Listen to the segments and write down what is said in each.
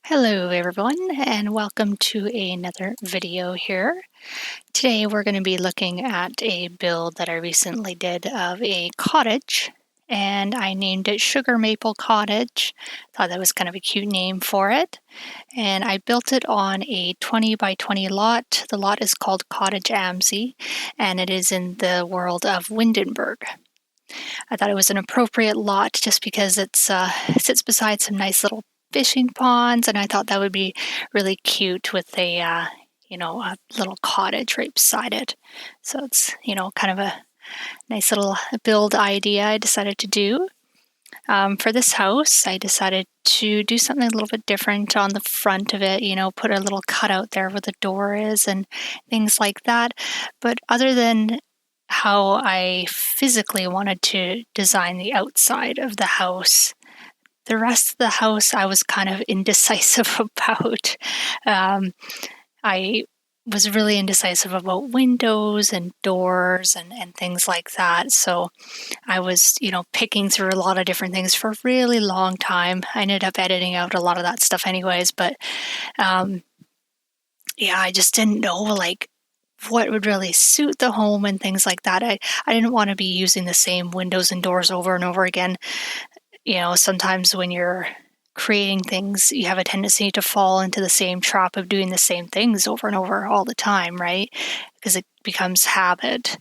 Hello everyone and welcome to another video here. Today we're going to be looking at a build that I recently did of a cottage, and I named it Sugar Maple Cottage. Thought that was kind of a cute name for it. And I built it on a 20 by 20 lot. The lot is called Cottage Amsey and it is in the world of Windenberg. I thought it was an appropriate lot just because it sits beside some nice little fishing ponds, and I thought that would be really cute with a little cottage right beside it. So it's kind of a nice little build idea I decided to do. For this house, I decided to do something a little bit different on the front of it, put a little cutout there where the door is and things like that. But other than how I physically wanted to design the outside of the house, the rest of the house I was kind of indecisive about. I was really indecisive about windows and doors and things like that. So I was, picking through a lot of different things for a really long time. I ended up editing out a lot of that stuff anyways, but I just didn't know what would really suit the home and things like that. I didn't want to be using the same windows and doors over and over again. Sometimes when you're creating things, you have a tendency to fall into the same trap of doing the same things over and over all the time, right? Because it becomes habit.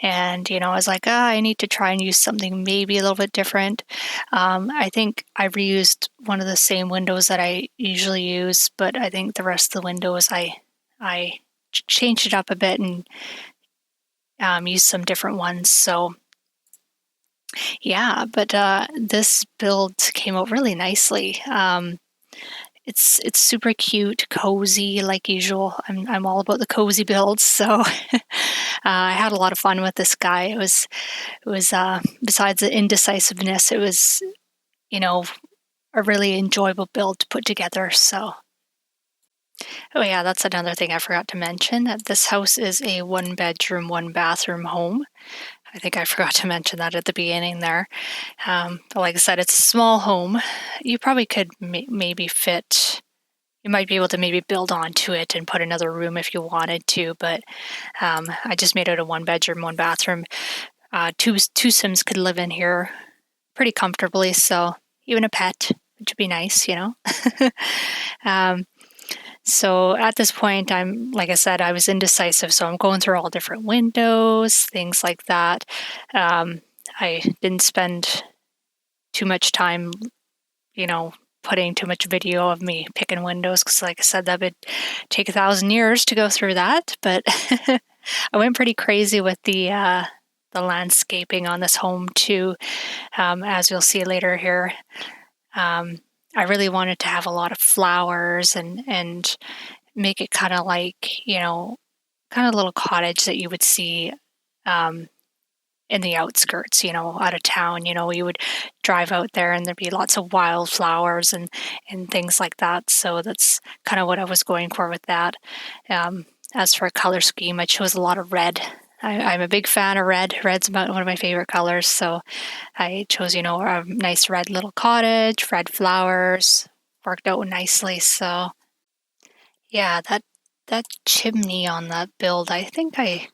And, I was like, I need to try and use something maybe a little bit different. I think I reused one of the same windows that I usually use, but I think the rest of the windows I changed it up a bit and used some different ones. So yeah, but this build came out really nicely. It's super cute, cozy like usual. I'm all about the cozy builds, so I had a lot of fun with this guy. It was besides the indecisiveness, it was a really enjoyable build to put together. So. Oh yeah, that's another thing I forgot to mention. That this house is a 1-bedroom, 1-bathroom home. I think I forgot to mention that at the beginning there. But like I said, it's a small home. You probably could maybe fit, you might be able to maybe build onto it and put another room if you wanted to, but I just made it a 1-bedroom, 1-bathroom. Two Sims could live in here pretty comfortably, so even a pet, which would be nice, So at this point, like I said, I was indecisive. So I'm going through all different windows, things like that. I didn't spend too much time, putting too much video of me picking windows. Because like I said, that would take 1,000 years to go through that. But I went pretty crazy with the landscaping on this home too, as you'll see later here. I really wanted to have a lot of flowers and make it kind of like, kind of little cottage that you would see in the outskirts, out of town. You would drive out there and there'd be lots of wildflowers and things like that. So that's kind of what I was going for with that. As for a color scheme, I chose a lot of red. I'm a big fan of red. Red's one of my favorite colors, so I chose, a nice red little cottage, red flowers. Worked out nicely. So, yeah, that chimney on that build, I think I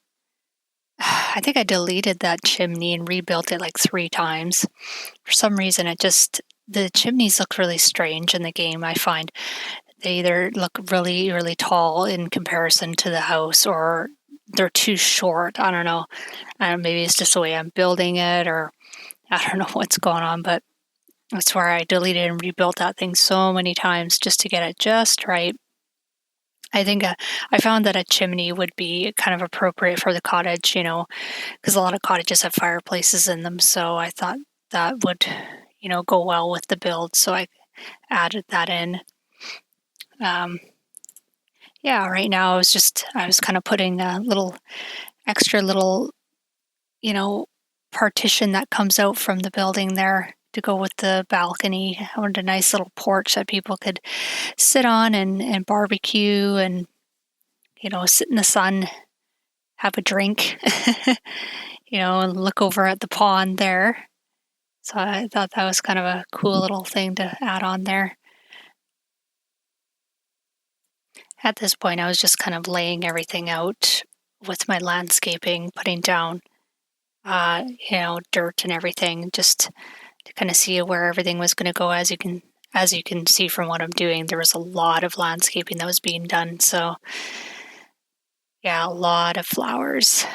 deleted that chimney and rebuilt it like 3 times. For some reason, the chimneys look really strange in the game. I find they either look really, really tall in comparison to the house, or they're too short. I don't know. Maybe it's just the way I'm building it, or I don't know what's going on, but that's where I deleted and rebuilt that thing so many times just to get it just right. I think I found that a chimney would be kind of appropriate for the cottage, because a lot of cottages have fireplaces in them. So I thought that would, go well with the build. So I added that in. Right now I was kind of putting a extra little, partition that comes out from the building there to go with the balcony. I wanted a nice little porch that people could sit on and barbecue and, sit in the sun, have a drink, and look over at the pond there. So I thought that was kind of a cool little thing to add on there. At this point, I was just kind of laying everything out with my landscaping, putting down, dirt and everything, just to kind of see where everything was going to go. As you can see from what I'm doing, there was a lot of landscaping that was being done. So yeah, a lot of flowers.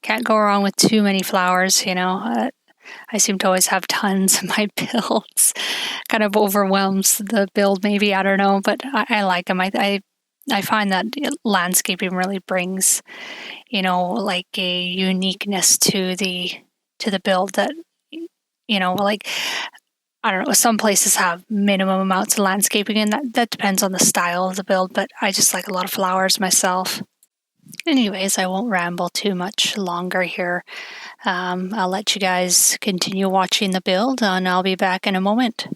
Can't go wrong with too many flowers, I seem to always have tons in my builds. Kind of overwhelms the build, maybe, I don't know, but I like them. I find that landscaping really brings, like a uniqueness to the build that, like, I don't know, some places have minimum amounts of landscaping, and that depends on the style of the build, but I just like a lot of flowers myself. Anyways, I won't ramble too much longer here. I'll let you guys continue watching the build, and I'll be back in a moment.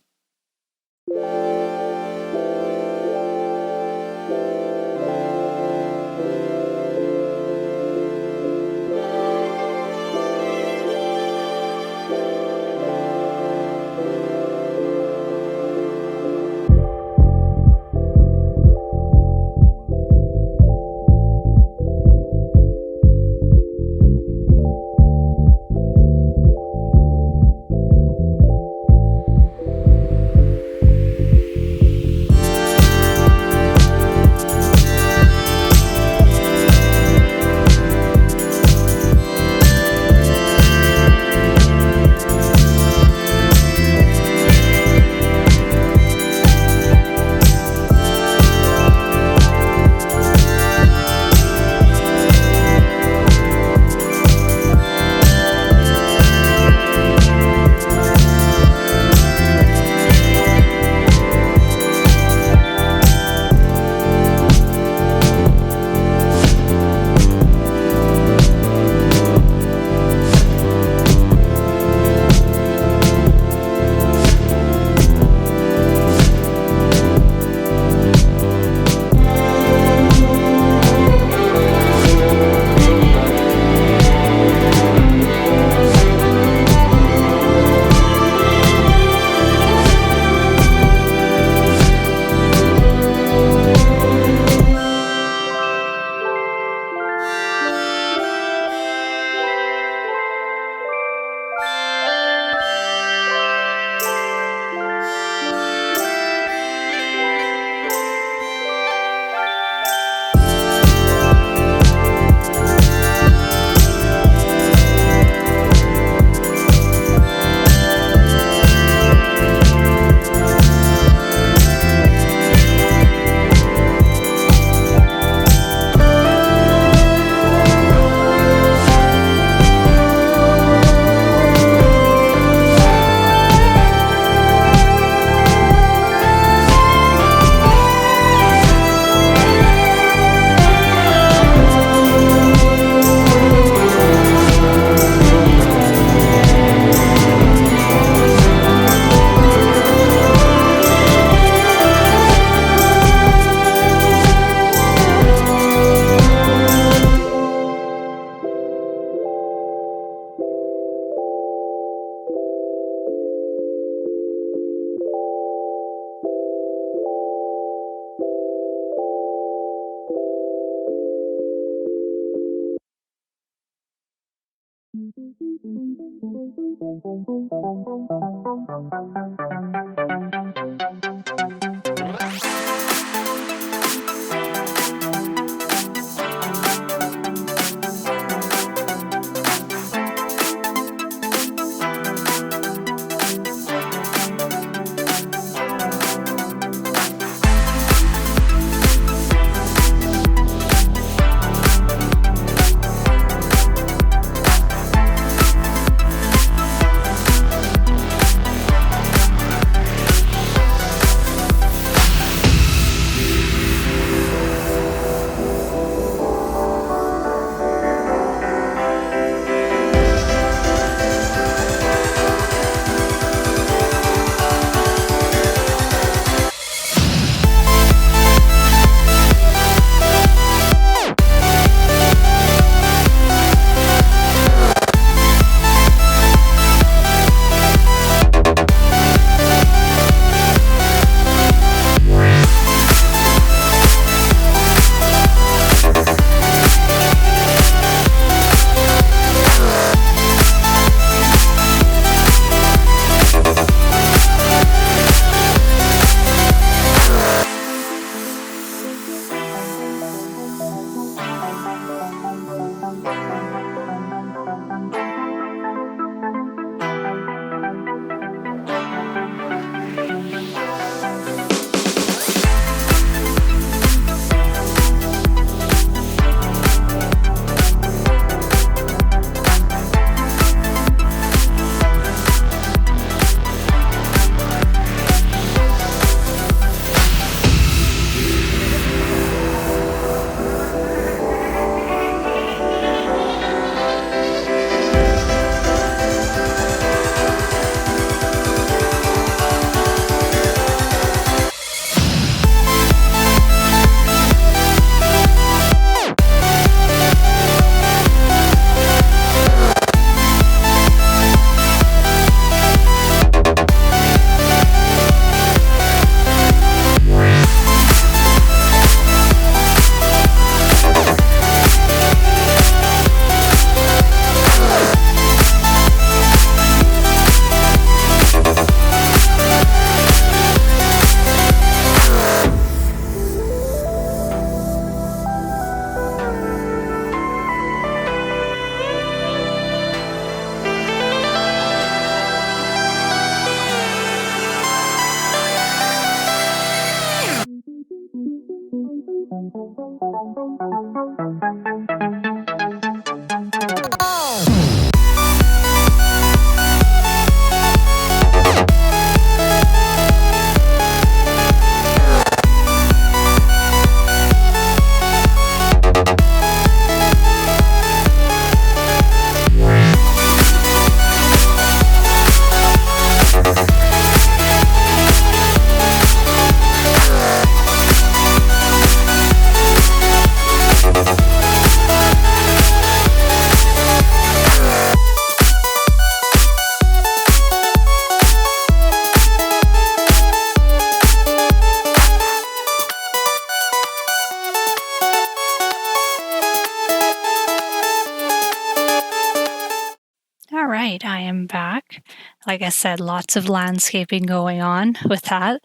All right, I am back. Like I said, lots of landscaping going on with that.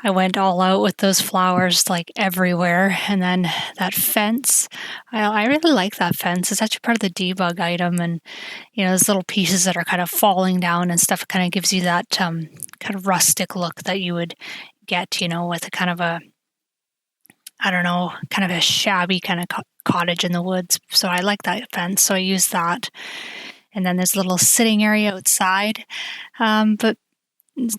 I went all out with those flowers like everywhere. And then that fence, I really like that fence. It's actually part of the debug item. And, those little pieces that are kind of falling down and stuff kind of gives you that kind of rustic look that you would get, with a kind of a, I don't know, kind of a shabby kind of cottage in the woods. So I like that fence. So I use that. And then there's a little sitting area outside. But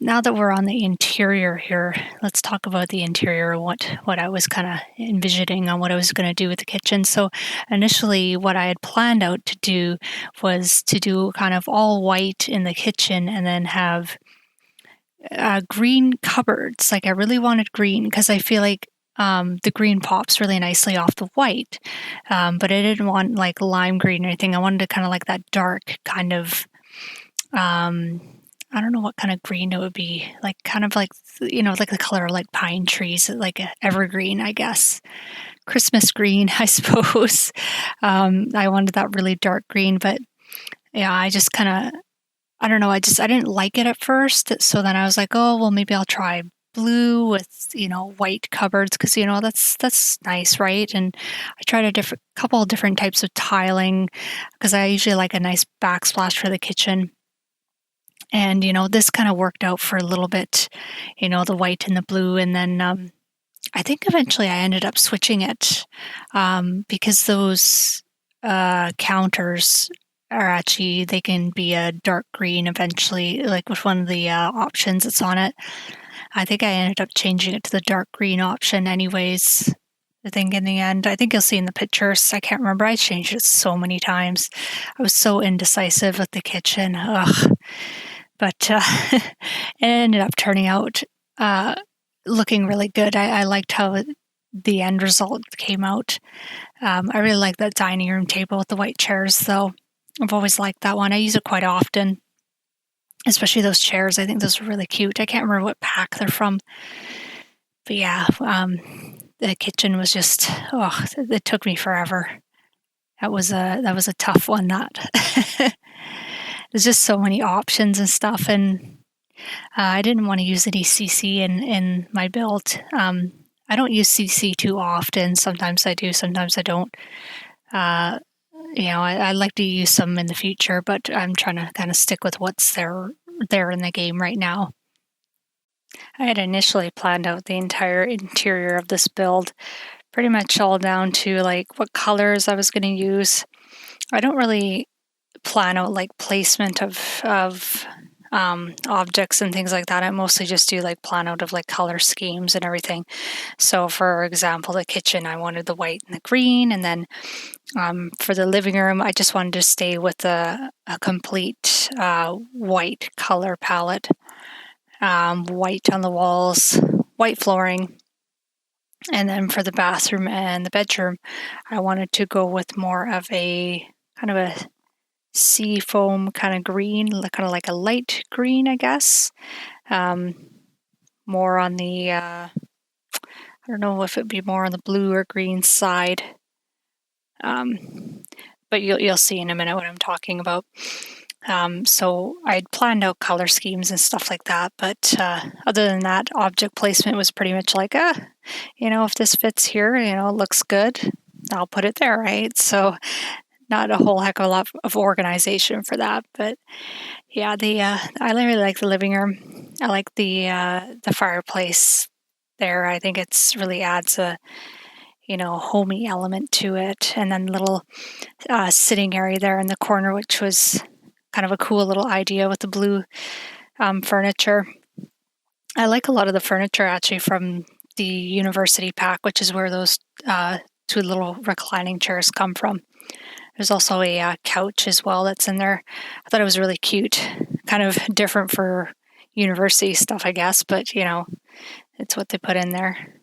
now that we're on the interior here, let's talk about the interior, what I was kind of envisioning on what I was going to do with the kitchen. So initially what I had planned out to do was to do kind of all white in the kitchen and then have green cupboards. Like I really wanted green because I feel like the green pops really nicely off the white, but I didn't want like lime green or anything. I wanted to kind of like that dark kind of, I don't know what kind of green it would be, like kind of like, like the color of like pine trees, like evergreen, I guess. Christmas green, I suppose. I wanted that really dark green, but yeah, I just kind of, I don't know, I didn't like it at first. So then I was like, oh, well, maybe I'll try blue with, white cupboards because, that's nice, right? And I tried a couple of different types of tiling because I usually like a nice backsplash for the kitchen. And, this kind of worked out for a little bit, the white and the blue. And then I think eventually I ended up switching it because those counters are actually, they can be a dark green eventually, like with one of the options that's on it. I think I ended up changing it to the dark green option anyways. I think in the end, I think you'll see in the pictures, I can't remember, I changed it so many times. I was so indecisive with the kitchen. Ugh. But it ended up turning out looking really good. I liked how the end result came out. I really like that dining room table with the white chairs, though. I've always liked that one. I use it quite often, especially those chairs. I think those are really cute. I can't remember what pack they're from. But yeah, the kitchen was just, it took me forever. That was a tough one, that. There's just so many options and stuff, and I didn't want to use any CC in my build. I don't use CC too often. Sometimes I do, sometimes I don't. I'd like to use some in the future, but I'm trying to kind of stick with what's there in the game right now. I had initially planned out the entire interior of this build, pretty much all down to like what colors I was going to use. I don't really plan out like placement of objects and things like that. I mostly just do like plan out of like color schemes and everything. So for example, the kitchen, I wanted the white and the green, and then for the living room, I just wanted to stay with a complete white color palette. White on the walls, white flooring. And then for the bathroom and the bedroom, I wanted to go with more of a kind of a sea foam kind of green, kind of like a light green, I guess. More on the, I don't know if it'd be more on the blue or green side. But you'll see in a minute what I'm talking about. So I'd planned out color schemes and stuff like that, but other than that, object placement was pretty much like, if this fits here, it looks good, I'll put it there, right? So not a whole heck of a lot of organization for that, but yeah, I really like the living room. I like the fireplace there. I think it's really adds a homey element to it. And then little sitting area there in the corner, which was kind of a cool little idea with the blue furniture. I like a lot of the furniture actually from the university pack, which is where those two little reclining chairs come from. There's also a couch as well that's in there. I thought it was really cute, kind of different for university stuff, I guess, but it's what they put in there.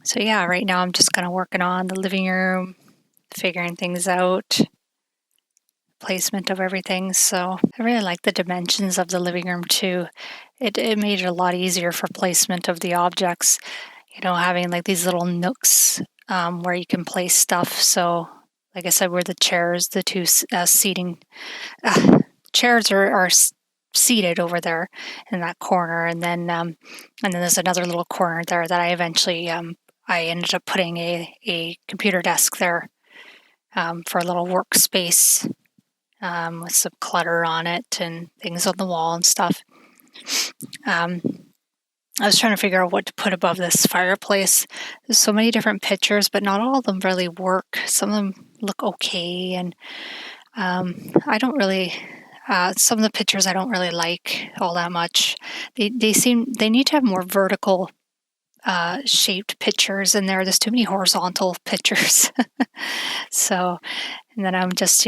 So yeah, right now I'm just kind of working on the living room, figuring things out, placement of everything. So I really like the dimensions of the living room too. It made it a lot easier for placement of the objects, having like these little nooks where you can place stuff. So like I said, where the chairs, the two seating chairs are seated over there in that corner, and then there's another little corner there that I eventually I ended up putting a computer desk there for a little workspace with some clutter on it and things on the wall and stuff. I was trying to figure out what to put above this fireplace. There's so many different pictures, but not all of them really work. Some of them look okay, and I don't really. Some of the pictures I don't really like all that much. They need to have more vertical shaped pictures in there. There's too many horizontal pictures. So, and then I'm just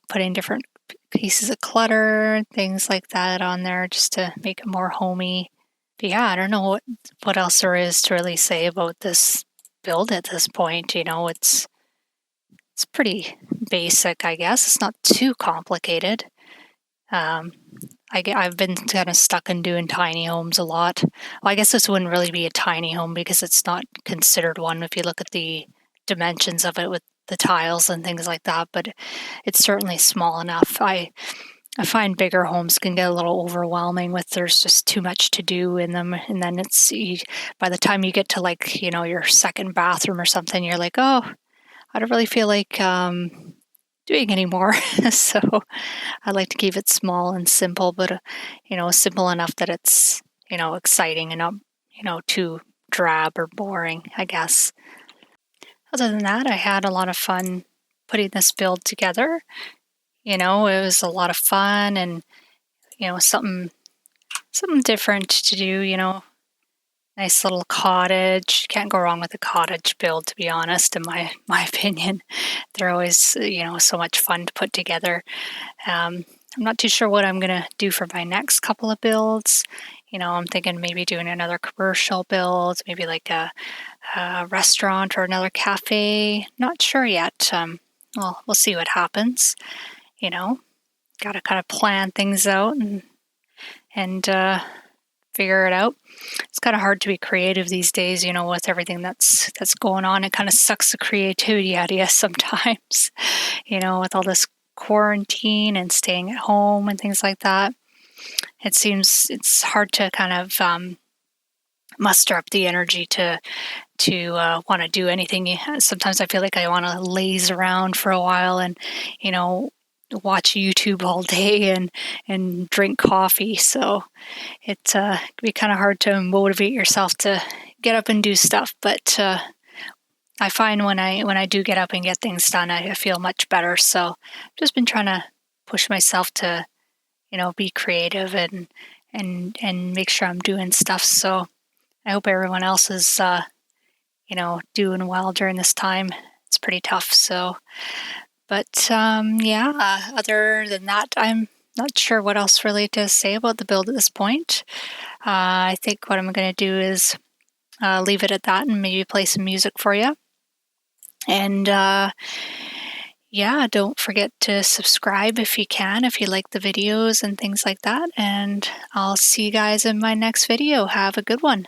putting different pieces of clutter, things like that on there just to make it more homey. But yeah, I don't know what else there is to really say about this build at this point. It's pretty basic, I guess. It's not too complicated. I've been kind of stuck in doing tiny homes a lot. Well, I guess this wouldn't really be a tiny home because it's not considered one if you look at the dimensions of it with the tiles and things like that, but it's certainly small enough. I find bigger homes can get a little overwhelming with there's just too much to do in them, and then by the time you get to like your second bathroom or something, you're like, oh, I don't really feel like doing anymore. So I like to keep it small and simple, but simple enough that it's exciting and not too drab or boring, I guess. Other than that, I had a lot of fun putting this build together. It was a lot of fun and something different to do. Nice little cottage. Can't go wrong with a cottage build, to be honest, in my opinion. They're always, so much fun to put together. I'm not too sure what I'm going to do for my next couple of builds. I'm thinking maybe doing another commercial build, maybe like a restaurant or another cafe. Not sure yet. Well, we'll see what happens. Got to kind of plan things out and figure it out. It's kind of hard to be creative these days, with everything that's going on. It kind of sucks the creativity out of you sometimes, with all this quarantine and staying at home and things like that. It seems it's hard to kind of muster up the energy to want to do anything. Sometimes I feel like I want to laze around for a while and, watch YouTube all day and drink coffee. So it can be kind of hard to motivate yourself to get up and do stuff. But I find when I do get up and get things done, I feel much better. So I've just been trying to push myself to, be creative and make sure I'm doing stuff. So I hope everyone else is, doing well during this time. It's pretty tough. So, but other than that, I'm not sure what else really to say about the build at this point. I think what I'm going to do is leave it at that and maybe play some music for you. And don't forget to subscribe if you can, if you like the videos and things like that. And I'll see you guys in my next video. Have a good one.